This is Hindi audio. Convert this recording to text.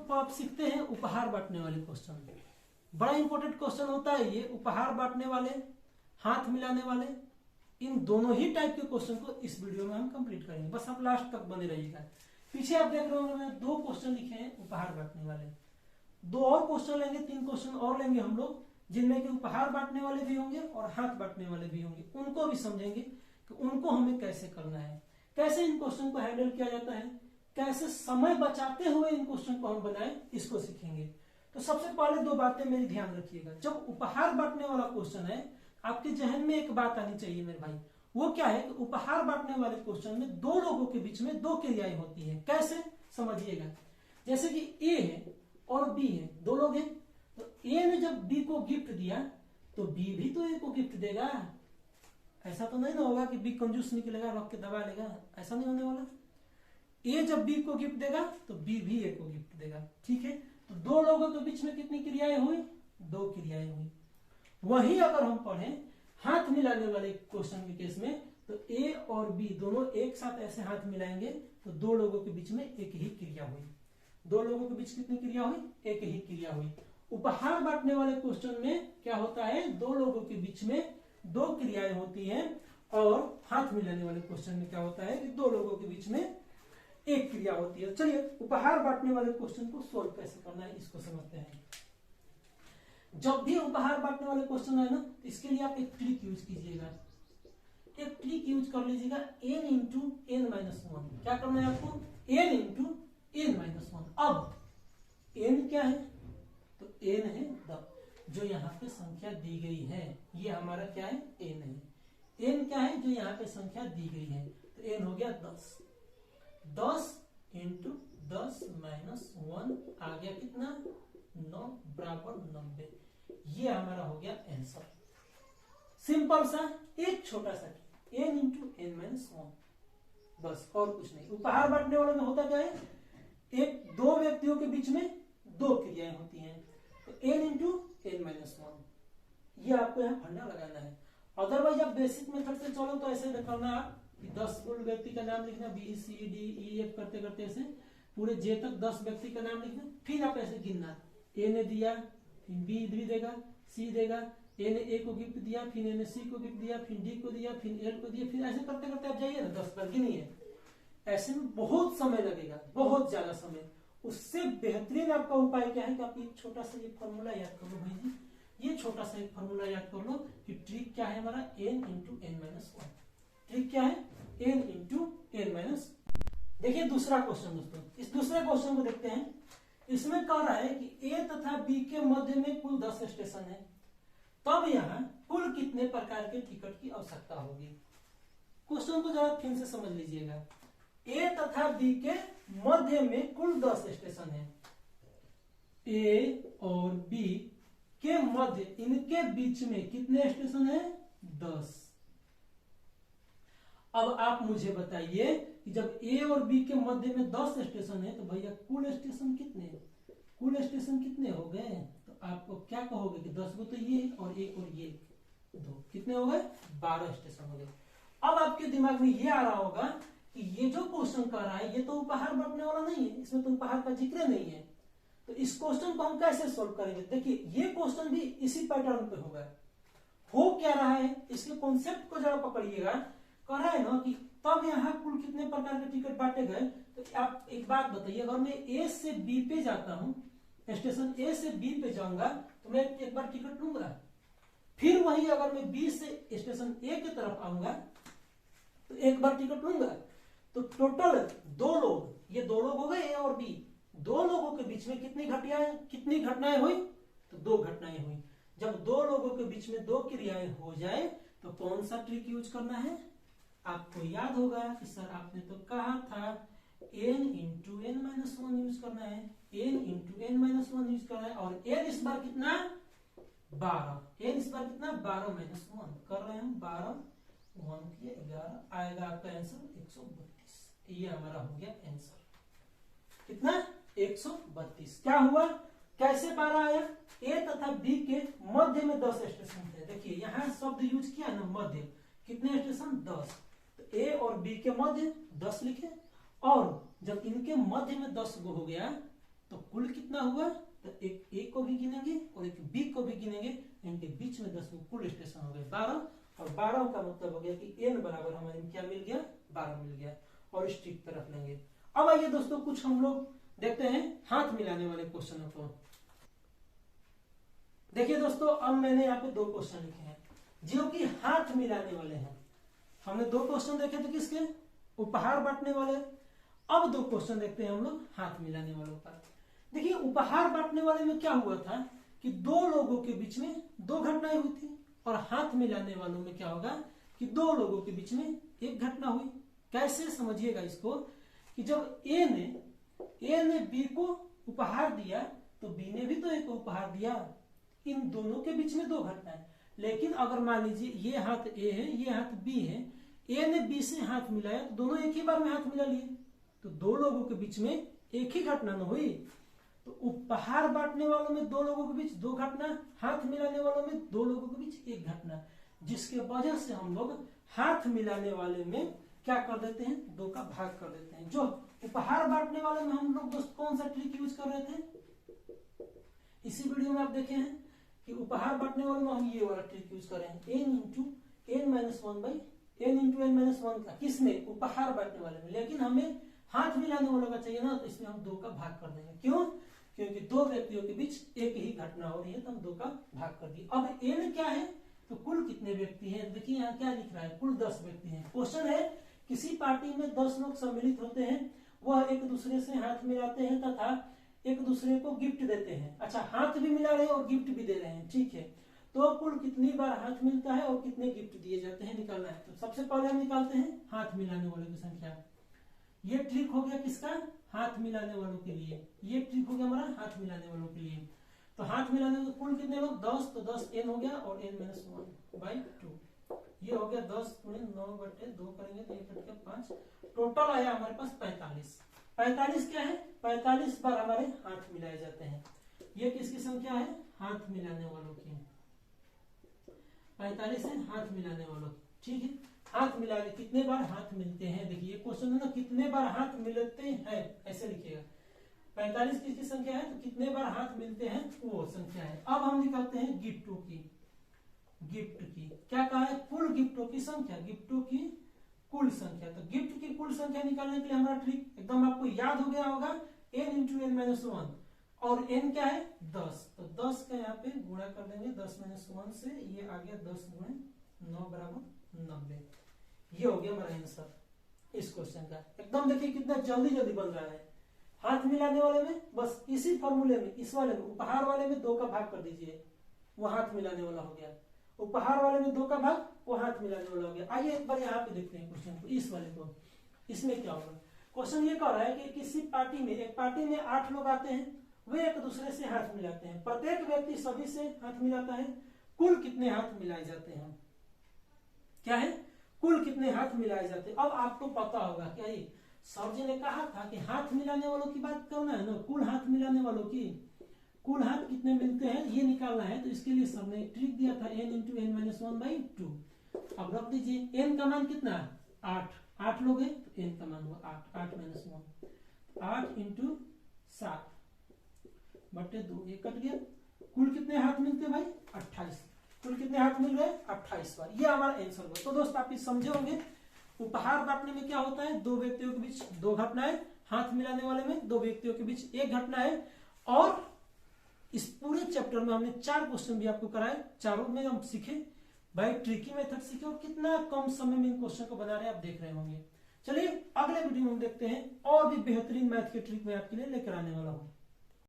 लोग आप सीखते हैं उपहार बांटने वाले क्वेश्चन। बड़ा इंपॉर्टेंट क्वेश्चन होता है ये, उपहार बांटने वाले, हाथ मिलाने वाले, इन दोनों ही टाइप के क्वेश्चन को इस वीडियो में हम कंप्लीट करेंगे। बस आप लास्ट तक बने रहिएगा। पीछे आप देख रहे होंगे मैंने 2 क्वेश्चन लिखे हैं उपहार बांटने वाले। 2 और क्वेश्चन लेंगे, 3 क्वेश्चन और लेंगे हम लोग, जिनमें कि उपहार बांटने वाले भी होंगे और हाथ बांटने वाले भी होंगे। उनको भी समझेंगे कि उनको हमें कैसे करना है, कैसे इन क्वेश्चन को हैंडल किया जाता है, कैसे समय बचाते हुए इन क्वेश्चन को हम बनाएं, इसको सीखेंगे। तो सबसे पहले 2 बातें मेरी ध्यान रखिएगा। जब उपहार बांटने वाला क्वेश्चन है, आपके जहन में एक बात आनी चाहिए मेरे भाई, वो क्या है कि उपहार बांटने वाले क्वेश्चन में 2 लोगों के बीच में 2 क्रियाएं होती हैं। कैसे, समझिएगा। जैसे कि ए है और बी है, 2 लोग हैं, तो ए ने जब बी को गिफ्ट दिया तो बी भी तो ए को गिफ्ट देगा। ऐसा तो नहीं ना होगा कि बी कंजूस निकलेगा, रख के दबा लेगा, ऐसा नहीं होने वाला। ए जब बी को गिफ्ट देगा तो बी भी ए को गिफ्ट देगा, ठीक है। तो 2 लोगों के बीच में कितनी क्रियाएं हुई, 2 क्रियाएं हुई। वहीं अगर हम पढ़ें हाथ मिलाने वाले क्वेश्चन के केस में, तो ए और बी दोनों एक साथ ऐसे हाथ मिलाएंगे तो 2 लोगों के बीच में एक ही क्रिया हुई। 2 लोगों के बीच कितनी क्रिया हुई, एक ही क्रिया हुई। उपहार बांटने वाले क्वेश्चन में क्या होता है, 2 लोगों के बीच में 2 क्रियाएं होती हैं, और हाथ मिलाने वाले क्वेश्चन में क्या होता है कि 2 लोगों के बीच में एक क्रिया होती है। चलिए उपहार बांटने वाले क्वेश्चन को सोल्व कैसे करना है इसको समझते हैं। जब भी उपहार बांटने वाले क्वेश्चन है ना, इसके लिए आप एक ट्रिक यूज कीजिएगा। एक ट्रिक यूज कर लीजिएगा, n इंटू n माइनस 1। क्या करना है आपको, n इंटू n माइनस 1। अब n क्या है, तो n है 10, जो यहाँ पे संख्या दी गई है, ये हमारा क्या है, n है। n क्या है, जो यहाँ पे संख्या दी गई है, तो n हो गया 10। 10 इंटू 10 माइनस 1 आ गया कितना, 9 बराबर 90। ये हमारा हो गया आंसर। सिंपल सा, एक छोटा सा n इंटू n माइनस 1, बस और कुछ नहीं। उपहार बांटने वाले में होता क्या है, 2 व्यक्तियों के बीच में 2 क्रियाएं होती हैं, तो n इंटू n माइनस 1, ये आपको यहाँ फंडा लगाना है। अदरवाइज आप बेसिक मेथड से चलो तो ऐसे करना आप कि 10 व्यक्ति का नाम लिखना, B C D E F करते करते ऐसे पूरे जे तक 10 व्यक्ति का नाम लिखना, फिर आप ऐसे गिनना। ए ने दिया, फिर बी भी देगा, सी देगा, ए ने ए को गिफ्ट दिया, फिर ए ने सी को गिफ्ट दिया, फिर डी को दिया, फिर एल को दिया, फिर ऐसे करते करते आप जाइए ना 10 पर गिनिए। ऐसे में बहुत समय लगेगा, बहुत ज्यादा समय। उससे बेहतरीन आपका उपाय क्या है कि आप एक छोटा सा ये फॉर्मूला याद कर लो भाई जी, ये छोटा सा एक फॉर्मूला याद कर लो कि ट्रिक क्या है हमारा, n into n minus 1। Trick क्या है, n इंटू n माइनस। देखिए दूसरा क्वेश्चन दोस्तों, इस दूसरे क्वेश्चन को देखते हैं। इसमें कह रहा है कि A तथा B के मध्य में कुल 10 स्टेशन है, तब यहाँ कुल कितने प्रकार के टिकट की आवश्यकता होगी। क्वेश्चन को जरा फिर से समझ लीजिएगा। A तथा B के मध्य में कुल 10 स्टेशन है। A और B के मध्य, इनके बीच में कितने स्टेशन है, 10। अब आप मुझे बताइए कि जब A और B के मध्य में 10 स्टेशन है, तो भैया कुल स्टेशन कितने, कुल स्टेशन कितने हो गए, तो आपको क्या कहोगे कि 10 को तो ये और ये 2, कितने हो गए, 12 स्टेशन हो गए। अब आपके दिमाग में ये आ रहा होगा कि ये जो क्वेश्चन कर रहा है ये तो उपहार बांटने वाला नहीं है, इसमें तो उपहार का जिक्र नहीं है, तो इस क्वेश्चन को हम कैसे सोल्व करेंगे। देखिए ये क्वेश्चन भी इसी पैटर्न पे होगा। हो क्या रहा है, इसके कॉन्सेप्ट को जरा पकड़िएगा। कह रहा है ना कि तब यहाँ कुल कितने प्रकार के टिकट बांटे गए, तो आप एक बात बताइए, अगर मैं ए से बी पे जाता हूँ, स्टेशन ए से बी पे जाऊंगा तो मैं एक बार टिकट लूंगा, फिर वही अगर मैं बी से स्टेशन ए की तरफ आऊंगा तो एक बार टिकट लूंगा। तो टोटल 2 लोग, ये 2 लोग हो गए ए और बी, 2 लोगों के बीच में कितनी घटनाएं हुई, तो 2 घटनाएं हुई। जब 2 लोगों के बीच में 2 क्रियाएं हो जाए तो कौन सा ट्रिक यूज करना है, आपको याद होगा कि सर आपने तो कहा था n into n minus 1 use करना है, n into n minus 1 use करना है, और n इस बार कितना, 12, n इस बार कितना, 12 माइनस 1 कर रहे हैं, 12 1 के 11 आएगा आपका आंसर 132। ये हमारा हो गया आंसर, कितना, 132। क्या हुआ, कैसे 12 आया, ए तथा बी के मध्य में 10 स्टेशन थे। देखिए यहाँ शब्द यूज किया ना, मध्य, कितने स्टेशन, 10, तो ए और बी के मध्य 10 लिखे, और जब इनके मध्य में 10 गो हो गया तो कुल कितना हुआ, तो एक ए को भी गिनेंगे और एक बी को भी गिनेंगे, इनके बीच में 10 कुल स्टेशन हो गए 12, और 12 का मतलब हो गया कि n बराबर हमारे क्या मिल गया, 12 मिल गया, और इस ट्रिक तरफ लेंगे। अब आइए दोस्तों कुछ हम लोग देखते हैं हाथ मिलाने वाले क्वेश्चनों को। देखिए दोस्तों, अब मैंने यहाँ पे 2 क्वेश्चन लिखे हैं जो कि हाथ मिलाने वाले हैं। हमने 2 क्वेश्चन देखे थे किसके, उपहार बांटने वाले। अब 2 क्वेश्चन देखते हैं हम लोग हाथ मिलाने वालों पर। देखिए उपहार बांटने वाले में क्या हुआ था कि 2 लोगों के बीच में 2 घटनाएं हुई थी, और हाथ मिलाने वालों में क्या होगा कि 2 लोगों के बीच में 1 घटना हुई। कैसे, समझिएगा इसको कि जब ए ने बी को उपहार दिया तो बी ने भी तो ए को उपहार दिया, इन दोनों के बीच में 2 घटनाएं। लेकिन अगर मान लीजिए ये हाथ ए है, ये हाथ बी है, ए ने बी से हाथ मिलाया तो दोनों एक ही बार में हाथ मिला लिए, तो 2 लोगों के बीच में एक ही घटना न हुई। तो उपहार बांटने वालों में 2 लोगों के बीच 2 घटना, हाथ मिलाने वालों में 2 लोगों के बीच 1 घटना, जिसके वजह से हम लोग हाथ मिलाने वाले में क्या कर देते हैं, 2 का भाग कर देते हैं। जो उपहार बांटने वाले में हम लोग दोस्त कौन सा ट्रिक यूज कर रहे थे, इसी वीडियो में आप देखे हैं कि उपहार बांटने वाले में हम ये वाला ट्रिक यूज कर रहे हैं, n into n minus 1 by n into n minus 1 का, किसमें, उपहार बांटने वाले में। लेकिन हमें हाथ मिलाने वालों का चाहिए ना, तो इसमें हम 2 का भाग कर देंगे। क्यों, क्योंकि 2 व्यक्तियों के बीच एक ही घटना हो रही है, तो हम 2 का भाग कर दिए। अब n क्या है, तो कुल कितने व्यक्ति हैं, देखिए यहाँ क्या लिख रहा है, कुल 10 व्यक्ति हैं। क्वेश्चन है किसी पार्टी में 10 लोग सम्मिलित होते हैं, वह एक दूसरे से हाथ मिलाते हैं तथा एक दूसरे को गिफ्ट देते हैं। अच्छा, हाथ भी मिला रहे हैं और गिफ्ट भी दे रहे हैं, ठीक है। तो कुल कितनी बार हाथ मिलता है और कितने गिफ्ट दिए जाते हैं, निकालना है। तो सबसे पहले हम निकालते हैं हाथ मिलाने वालों की संख्या। ये ट्रिक हो गया किसका, हाथ मिलाने वालों के लिए। ये ट्रिक हो गया हमारा हाथ मिलाने वालों के लिए। तो हाथ मिलाने वाले कुल कितने लोग, 10, तो 10 n हो गया और n माइनस 1 बाई 2, ये हो गया 10 गुणे 9/2 करेंगे तो ये कट गया 5, टोटल आया हमारे पास 45। 45 क्या है, 45 बार हमारे हाथ मिलाए जाते हैं। ये किसकी संख्या है, हाथ मिलाने वालों की। 45 है हाथ मिलाने वालों की, ठीक है। हाथ मिलाने कितने बार हाथ मिलते हैं, देखिए क्वेश्चन है ना, कितने बार हाथ मिलते हैं, ऐसे लिखिएगा। 45 किसकी संख्या है, तो कितने बार हाथ मिलते हैं वो संख्या है। अब हम निकालते हैं गिफ्टों की, गिफ्ट की क्या कहा है, कुल गिफ्टों की संख्या, गिफ्टों की कुल संख्या। तो गिफ्ट की कुल संख्या निकालने के लिए हमारा ट्रिक एकदम आपको याद हो गया होगा, n इंटू n माइनस 1, और n क्या है 10, तो 10 का यहाँ पे गुणा कर देंगे 10 माइनस 1 से, ये आ गया 10 गुणे 9 बराबर 90। ये हो गया हमारा आंसर इस क्वेश्चन का। एकदम देखिए कितना जल्दी जल्दी बन रहा है। हाथ मिलाने वाले में बस इसी फॉर्मूले में, इस वाले में, उपहार वाले में 2 का भाग कर दीजिए, वो हाथ मिलाने वाला हो गया। उपहार वाले में 2 का भाग, वो हाथ मिलाने वाला हो गया। आइए एक बार यहाँ पे देखते हैं क्वेश्चन को, इस वाले को। इसमें क्या होगा, क्वेश्चन ये कह रहा है कि किसी पार्टी में, एक पार्टी में 8 लोग आते हैं, वे एक दूसरे से हाथ मिलाते हैं, प्रत्येक व्यक्ति सभी से हाथ मिलाता है, कुल कितने हाथ मिलाए जाते हैं, क्या है, कुल कितने हाथ मिलाए जाते हैं। अब आपको पता होगा क्या, ये सर जी ने कहा था कि हाथ मिलाने वालों की बात करना है ना, कुल हाथ मिलाने वालों की, कुल हाथ कितने मिलते हैं ये निकालना है। तो इसके लिए सर ने ट्रिक दिया था n into n minus 1 by 2। अब रख दीजिए, n का मान कितना, 8 लोग हैं तो n का मान हुआ 8 माइनस 1, 8 इंटू 7 बटे 2, ये कट गया। कुल कितने हाथ मिलते हैं भाई, 28। कुल कितने हाथ मिल रहे हैं, 28 बार। ये हमारा आंसर हुआ। तो दोस्त आप समझे होंगे उपहार बांटने में क्या होता है, 2 व्यक्तियों के बीच 2 घटनाएं, हाथ मिलाने वाले में 2 व्यक्तियों के बीच 1 घटना है। और इस पूरे चैप्टर में हमने 4 क्वेश्चन भी आपको कराए, चारों में हम सीखे भाई ट्रिकी मेथड सीखे, और कितना कम समय में इन क्वेश्चन को बना रहे हैं आप देख रहे होंगे। चलिए अगले वीडियो में हम देखते हैं और भी बेहतरीन मैथ के ट्रिक मैं आपके लिए लेकर आने वाला हूँ।